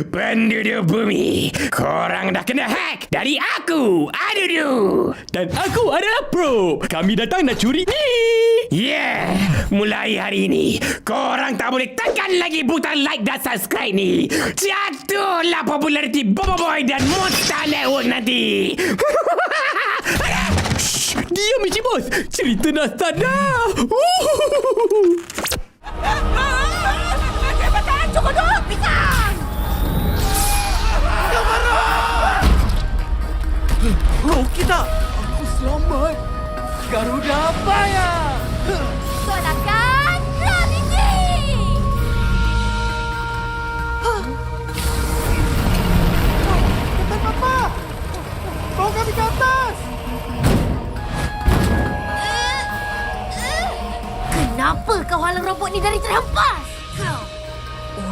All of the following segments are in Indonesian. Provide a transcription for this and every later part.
Penduduk bumi, korang dah kena hack dari aku, Adudu. Dan aku adalah Pro. Kami datang nak curi ni. Yeah, mulai hari ini, korang tak boleh tekan lagi butang like dan subscribe ni. Jatuhlah populariti Bobo Boy dan Monster Network nanti. Shh, diam Michi Bos. Cerita dah start dah. Cepetan, cukup dulu, pisang! Oh, kita. Aku selamat. Garuda apa ya? Sodakan Gravity! Kapten Papa. Bawa kami ke atas. Kenapa kau halang robot ni dari terhempas? Kau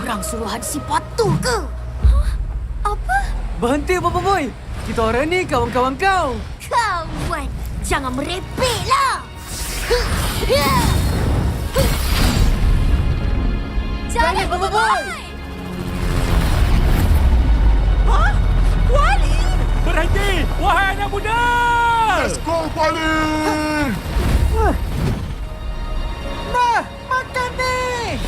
orang suruhan si Patu ke? Apa? Berhenti Bobo Boy. Kita orang ni kawan-kawan kau. Kawan, jangan merepeklah! Jangan, Bobo Boy! Hah? Wali! Berhenti! Wahai anak muda! Let's go, Wali! Nah, makan ni!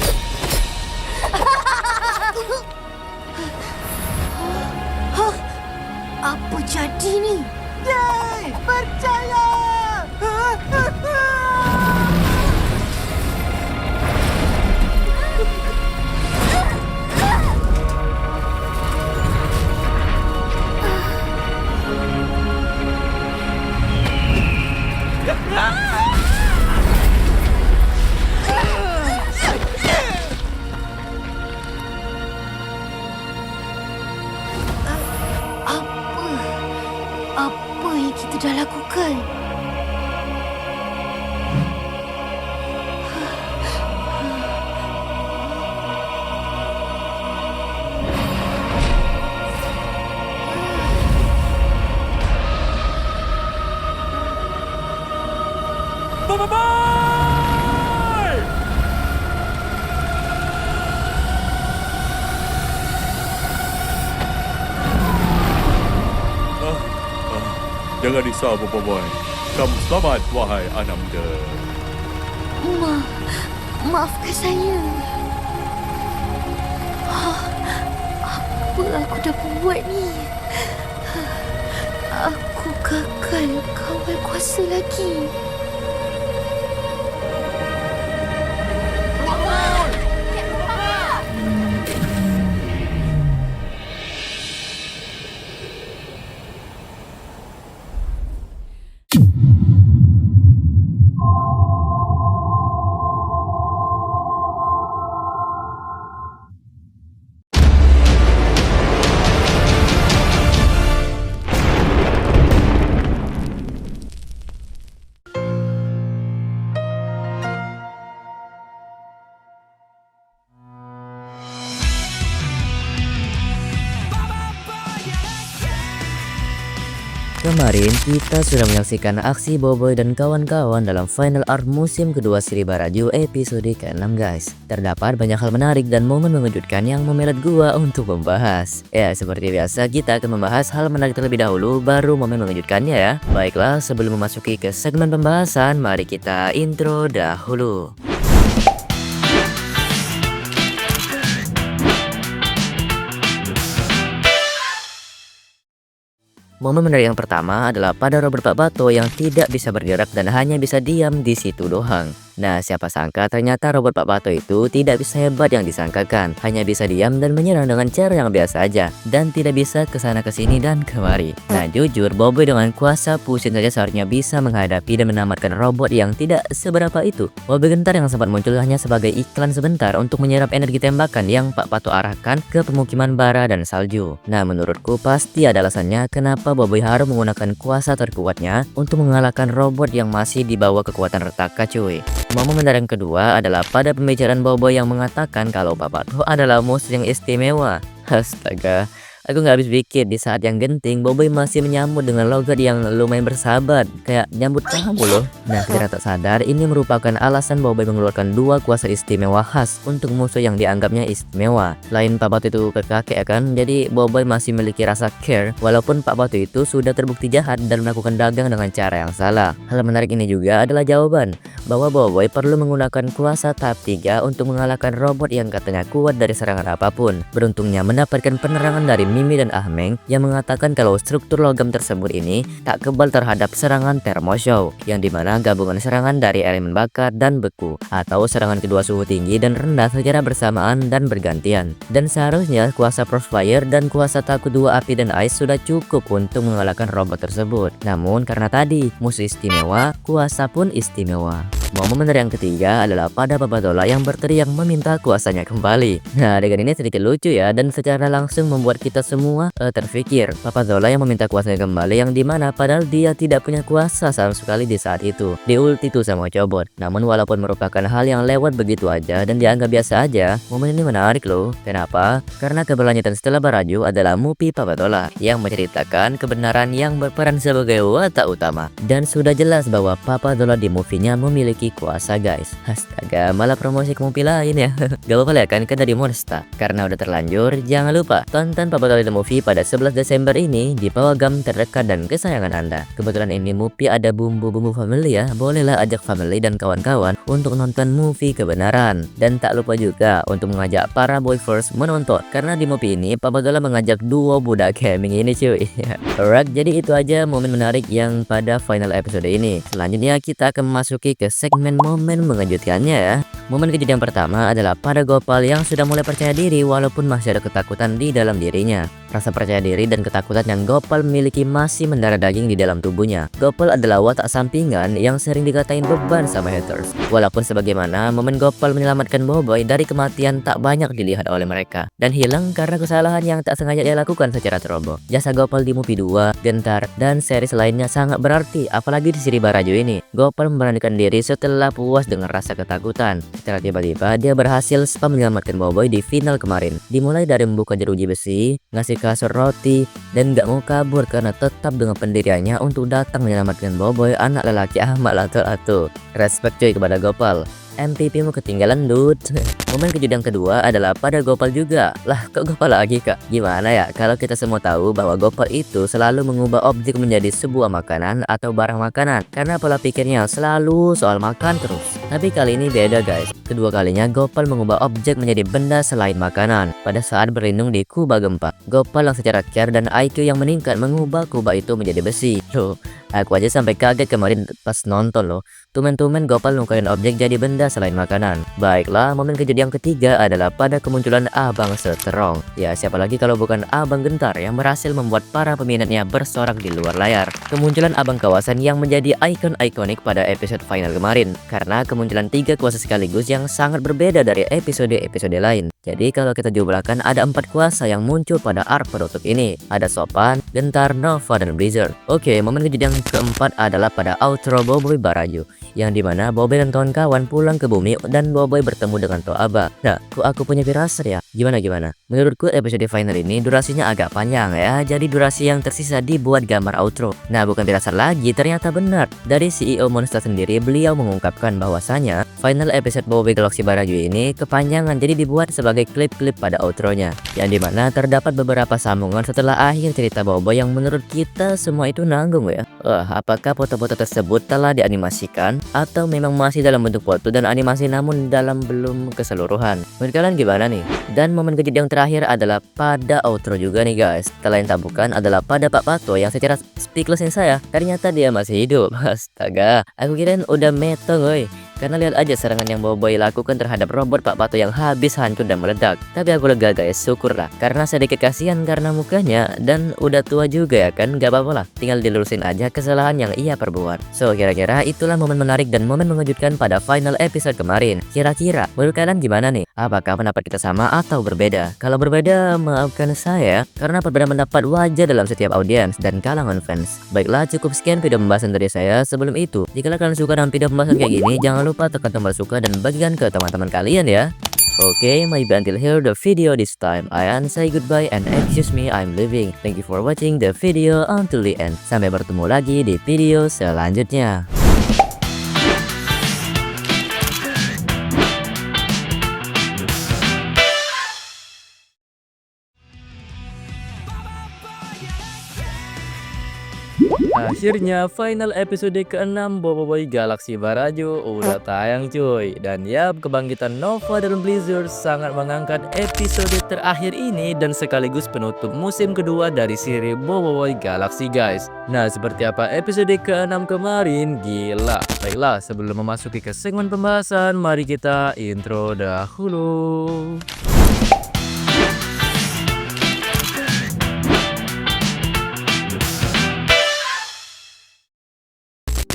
Apa jadi ni? Yeay! Percaya! Apa yang kita dah lakukan? Bobo Boy! Jangan risau, Bobo Boy. Kamu selamat, wahai anak muda. Maafkan saya. Apa aku dah buat ni? Aku gagal kawal kuasa lagi. Kemarin kita sudah menyaksikan aksi Boboiboy dan kawan-kawan dalam final arc musim kedua seri Baraju episode ke-6 guys. Terdapat banyak hal menarik dan momen mengejutkan yang memelet gua untuk membahas. Ya, seperti biasa kita akan membahas hal menarik terlebih dahulu baru momen mengejutkannya ya. Baiklah, sebelum memasuki ke segmen pembahasan, mari kita intro dahulu. Momen menarik yang pertama adalah pada Robert Pak Bato yang tidak bisa bergerak dan hanya bisa diam di situ doang. Nah, siapa sangka ternyata Robot Pak Bato itu tidak bisa hebat yang disangkakan. Hanya bisa diam dan menyerang dengan cara yang biasa aja. Dan tidak bisa kesana kesini dan kemari. Nah, jujur, Boboiboy dengan kuasa pusing saja seharusnya bisa menghadapi dan menamatkan robot yang tidak seberapa itu. Mobil gentar yang sempat muncul hanya sebagai iklan sebentar untuk menyerap energi tembakan yang Pak Bato arahkan ke pemukiman bara dan salju. Nah, menurutku pasti ada alasannya kenapa Boboiboy harus menggunakan kuasa terkuatnya untuk mengalahkan robot yang masih di bawah kekuatan retaka cuy. Momen menarik yang kedua adalah pada pembicaraan Boboiboy yang mengatakan kalau Pak Bato adalah musuh yang istimewa. Astaga, Aku nggak habis pikir di saat yang genting Boboiboy masih menyambut dengan logat yang lumayan bersahabat, kayak nyambut kamu loh. Nah, secara tak sadar ini merupakan alasan Boboiboy mengeluarkan 2 kuasa istimewa khas untuk musuh yang dianggapnya istimewa. Selain Pak Batu itu ke kakek ya kan, jadi Boboiboy masih memiliki rasa care walaupun Pak Batu itu sudah terbukti jahat dan melakukan dagang dengan cara yang salah. Hal menarik ini juga adalah jawaban bahwa Boboiboy perlu menggunakan kuasa tahap 3 untuk mengalahkan robot yang katanya kuat dari serangan apapun. Beruntungnya mendapatkan penerangan dari Mimi dan Ahmeng yang mengatakan kalau struktur logam tersebut ini tak kebal terhadap serangan thermoshock, yang dimana gabungan serangan dari elemen bakar dan beku atau serangan kedua suhu tinggi dan rendah secara bersamaan dan bergantian. Dan seharusnya kuasa Frostfire dan kuasa tahap kedua api dan ice sudah cukup untuk mengalahkan robot tersebut. Namun karena tadi musuh istimewa, kuasa pun istimewa. Momen yang ketiga adalah pada Papatola yang berteriak meminta kuasanya kembali. Nah, adegan ini sedikit lucu ya, dan secara langsung membuat kita semua terpikir Papatola yang meminta kuasanya kembali, yang dimana padahal dia tidak punya kuasa sama sekali di saat itu. Diulti tuh sama Cobot. Namun walaupun merupakan hal yang lewat begitu aja dan dianggap biasa aja, momen ini menarik loh. Kenapa? Karena keberlanjutan setelah Baraju adalah Mupi Papatola yang menceritakan kebenaran yang berperan sebagai watak utama. Dan sudah jelas bahwa Papatola di movie-nya memiliki kuasa guys. Astaga, malah promosi ke movie lain ya. Gak apa-apa ya kan dari Monster. Karena udah terlanjur, jangan lupa tonton Papatola The Movie pada 11 Desember ini di pawagam terdekat dan kesayangan Anda. Kebetulan ini movie ada bumbu-bumbu family ya. Bolehlah ajak family dan kawan-kawan untuk nonton movie kebenaran. Dan tak lupa juga untuk mengajak para boyfriends menonton, karena di movie ini Papatola mengajak duo budak gaming ini cuy. Alright, jadi itu aja momen menarik yang pada final episode ini. Selanjutnya kita akan memasuki ke segmen momen mengejutkannya ya. Momen kejadian pertama adalah pada Gopal yang sudah mulai percaya diri walaupun masih ada ketakutan di dalam dirinya. Rasa percaya diri dan ketakutan yang Gopal miliki masih mendarah daging di dalam tubuhnya. Gopal adalah watak sampingan yang sering dikatain beban sama haters. Walaupun sebagaimana momen Gopal menyelamatkan Boboiboy dari kematian tak banyak dilihat oleh mereka dan hilang karena kesalahan yang tak sengaja dia lakukan secara ceroboh. Jasa Gopal di movie 2, Gentar, dan series lainnya sangat berarti, apalagi di seri Baraju ini. Gopal memberanikan diri setelah puas dengan rasa ketakutan. Secara tiba-tiba dia berhasil spam menyelamatkan Boboiboy di final kemarin. Dimulai dari membuka jeruji besi, ngasih kasur roti, dan gak mau kabur karena tetap dengan pendiriannya untuk datang menyelamatkan Boboiboy, anak lelaki Ahmad Lato-Lato. Respect cuy kepada Gopal. MVP mu ketinggalan dude. Momen kejadian kedua adalah pada Gopal juga. Lah kok Gopal lagi kak? Gimana ya kalau kita semua tahu bahwa Gopal itu selalu mengubah objek menjadi sebuah makanan atau barang makanan, karena pola pikirnya selalu soal makan terus. Tapi kali ini beda guys. Kedua kalinya Gopal mengubah objek menjadi benda selain makanan pada saat berlindung di kubah gempa. Gopal yang secara care dan IQ yang meningkat mengubah kubah itu menjadi besi. Loh, aku aja sampai kaget kemarin pas nonton loh. Tumen-tumen Gopal nukarin objek jadi benda selain makanan. Baiklah, momen kejadian ketiga adalah pada kemunculan Abang Strong. Ya, siapa lagi kalau bukan Abang Gentar yang berhasil membuat para peminatnya bersorak di luar layar. Kemunculan Abang Kawasan yang menjadi ikon ikonik pada episode final kemarin, karena kemunculan 3 kuasa sekaligus yang sangat berbeda dari episode-episode lain. Jadi kalau kita jumlahkan ada 4 kuasa yang muncul pada arc penutup ini. Ada Sopan, Gentar, Nova, dan Blizzard. Oke, momen kejadian keempat adalah pada outro Boboiboy Baraju, yang dimana Boboiboy dan kawan-kawan pulang ke bumi dan Boboiboy bertemu dengan Toaba. Nah, kok aku punya firasat ya? Gimana? Menurutku episode final ini durasinya agak panjang ya, jadi durasi yang tersisa dibuat gambar outro. Nah, bukan firasat lagi, ternyata benar. Dari CEO Monster sendiri, beliau mengungkapkan bahwasanya final episode Boboiboy Galaxy Baraju ini kepanjangan, jadi dibuat sebagai klip-klip pada outronya, yang dimana terdapat beberapa sambungan setelah akhir cerita Boboiboy yang menurut kita semua itu nanggung ya. Apakah foto-foto tersebut telah dianimasikan atau memang masih dalam bentuk foto dan animasi namun dalam belum keseluruhan? Menurut kalian gimana nih? Dan momen kejadian terakhir adalah pada outro juga nih guys. Setelah yang tak bukan adalah pada Pak Pato yang secara speechlessnya saya ternyata dia masih hidup. Astaga, aku kirain udah metong woy. Karena lihat aja serangan yang Boboiboy lakukan terhadap robot Pak Pato yang habis hancur dan meledak. Tapi aku lega guys, syukurlah. Karena sedikit kasihan karena mukanya dan udah tua juga ya kan, gak apa-apa lah. Tinggal dilurusin aja kesalahan yang ia perbuat. So kira-kira itulah momen menarik dan momen mengejutkan pada final episode kemarin. Kira-kira menurut kalian gimana nih? Apakah pendapat kita sama atau berbeda? Kalau berbeda maafkan saya, karena perbedaan pendapat wajar dalam setiap audiens dan kalangan fans. Baiklah, cukup sekian video pembahasan dari saya. Sebelum itu, jika kalian suka dengan video pembahasan kayak gini, jangan lupa tekan tombol suka dan bagikan ke teman-teman kalian ya. Okay, maybe until here the video this time. I say goodbye and excuse me, I'm leaving. Thank you for watching the video until the end. Sampai bertemu lagi di video selanjutnya. Akhirnya final episode ke-6 Boboiboy Galaxy Barajo udah tayang cuy. Dan ya, kebangkitan Nova dan Blizzard sangat mengangkat episode terakhir ini dan sekaligus penutup musim kedua dari seri Boboiboy Galaxy guys. Nah, seperti apa episode ke-6 kemarin? Gila. Baiklah, sebelum memasuki ke segmen pembahasan, mari kita intro dahulu.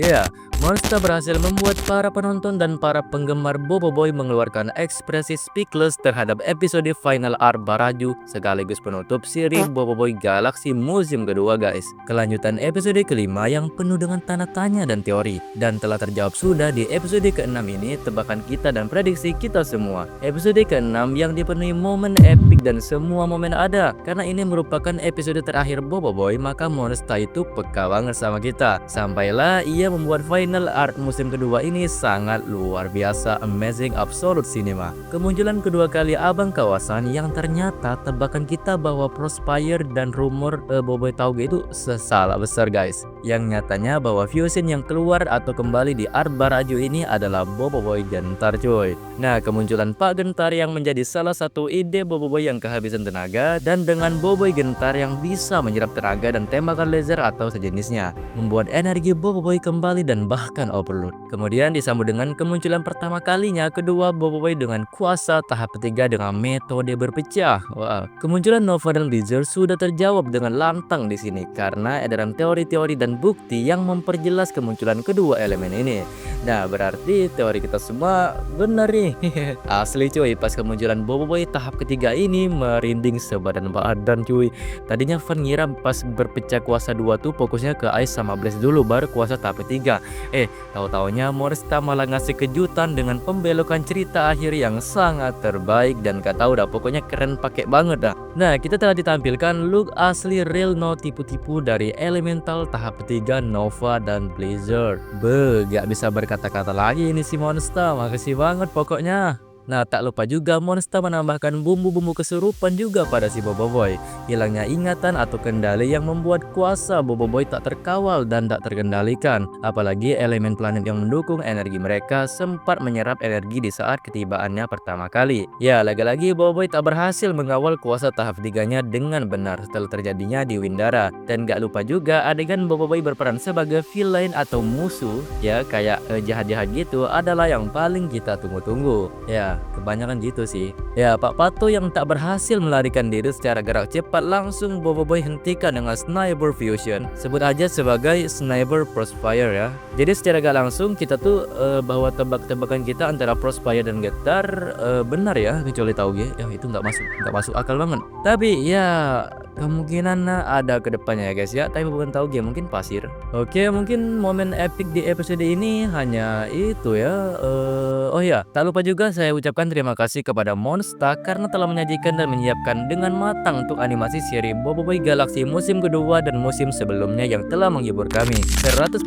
Ya, Monster berhasil membuat para penonton dan para penggemar Boboiboy mengeluarkan ekspresi speechless terhadap episode final arc Barajo sekaligus penutup seri Boboiboy Galaxy musim kedua guys. Kelanjutan episode kelima yang penuh dengan tanda tanya dan teori. Dan telah terjawab sudah di episode ke-6 ini tebakan kita dan prediksi kita semua. Episode ke-6 yang dipenuhi momen epic dan semua momen ada. Karena ini merupakan episode terakhir Boboiboy, maka Monster itu peka banget sama kita. Sampailah ia membuat final art musim kedua ini sangat luar biasa, amazing, absolute cinema. Kemunculan kedua kali abang kawasan yang ternyata tebakan kita bahwa Prospire dan rumor Boboiboy Tauge itu salah besar guys. Yang nyatanya bahwa fusion yang keluar atau kembali di art Barajo ini adalah Boboiboy Gentar cuy. Nah, kemunculan Pak Gentar yang menjadi salah satu ide Boboiboy yang kehabisan tenaga, dan dengan Boboiboy Gentar yang bisa menyerap tenaga dan tembakan laser atau sejenisnya, membuat energi Boboiboy kembali dan bahkan overload. Kemudian disambut dengan kemunculan pertama kalinya kedua Boboiboy dengan kuasa tahap ketiga dengan metode berpecah. Wow. Kemunculan Nova dan Blizzard sudah terjawab dengan lantang di sini karena edaran teori-teori dan bukti yang memperjelas kemunculan kedua elemen ini. Nah, berarti teori kita semua benar nih. Asli cuy, pas kemunculan Boboiboy tahap ketiga ini merinding sebadan badan cuy. Tadinya Van ngira pas berpecah kuasa 2 tuh fokusnya ke Ice sama Blaze dulu baru kuasa tahap ketiga. Tahu-taunya Morista malah ngasih kejutan dengan pembelokan cerita akhir yang sangat terbaik dan gak tahu dah, pokoknya keren pakai banget dah. Nah, kita telah ditampilkan look asli real no tipu-tipu dari elemental tahap ketiga Nova dan Blizzard. Gak bisa berkata-kata lagi ini si Monster, makasih banget pokoknya. Nah, tak lupa juga Monster menambahkan bumbu-bumbu kesurupan juga pada si Boboiboy. Hilangnya ingatan atau kendali yang membuat kuasa Boboiboy tak terkawal dan tak terkendalikan. Apalagi elemen planet yang mendukung energi mereka sempat menyerap energi di saat ketibaannya pertama kali. Ya, lagi-lagi Boboiboy tak berhasil mengawal kuasa tahap 3-nya dengan benar setelah terjadinya di Windara. Dan gak lupa juga adegan Boboiboy berperan sebagai villain atau musuh, ya kayak jahat-jahat gitu, adalah yang paling kita tunggu-tunggu. Ya, kebanyakan gitu sih. Ya, Pak Pato yang tak berhasil melarikan diri secara gerak cepat langsung Boboiboy hentikan dengan Sniper Fusion. Sebut aja sebagai Sniper Prospire ya. Jadi secara gak langsung kita tuh bahwa tebak-tebakan kita antara Prospire dan Gentar benar ya, kecuali Tauge. Ya, itu nggak masuk akal banget. Tapi ya kemungkinan ada kedepannya ya guys ya. Tapi bukan Tauge, mungkin Pasir. Oke, mungkin momen epic di episode ini hanya itu ya. Oh ya, tak lupa juga saya ucapkan terima kasih kepada Monster karena telah menyajikan dan menyiapkan dengan matang untuk animasi seri Boboiboy Galaxy musim kedua dan musim sebelumnya yang telah menghibur kami. 100/10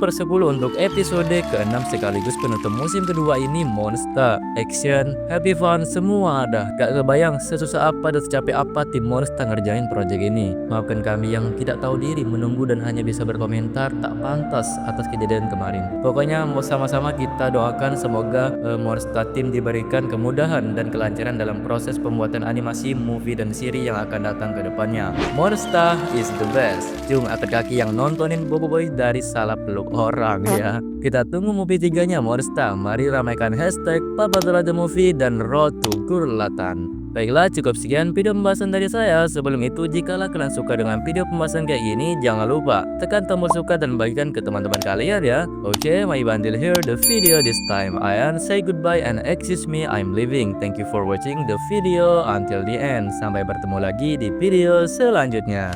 untuk episode ke-6 sekaligus penutup musim kedua ini. Monster, action, happy fun, semua ada. Gak kebayang sesusah apa dan secapek apa tim Monster ngerjain project ini. Maafkan kami yang tidak tahu diri menunggu dan hanya bisa berkomentar tak pantas atas kejadian kemarin. Pokoknya mau sama-sama kita doakan semoga Monster tim diberikan kemudahan dan kelancaran dalam proses pembuatan animasi, movie, dan seri yang akan datang ke depannya. Monster is the best. Cung angkat kaki yang nontonin Boboiboy dari salah peluk orang ya. Kita tunggu movie 3-nya Monster. Mari ramaikan hashtag Papatola The Movie dan Road to Gurlatan. Baiklah, cukup sekian video pembahasan dari saya. Sebelum itu, jikalau kalian suka dengan video pembahasan kayak gini, jangan lupa tekan tombol suka dan bagikan ke teman-teman kalian ya. Oke, my bandil here the video this time. I say goodbye and excuse me, I'm leaving. Thank you for watching the video until the end. Sampai bertemu lagi di video selanjutnya.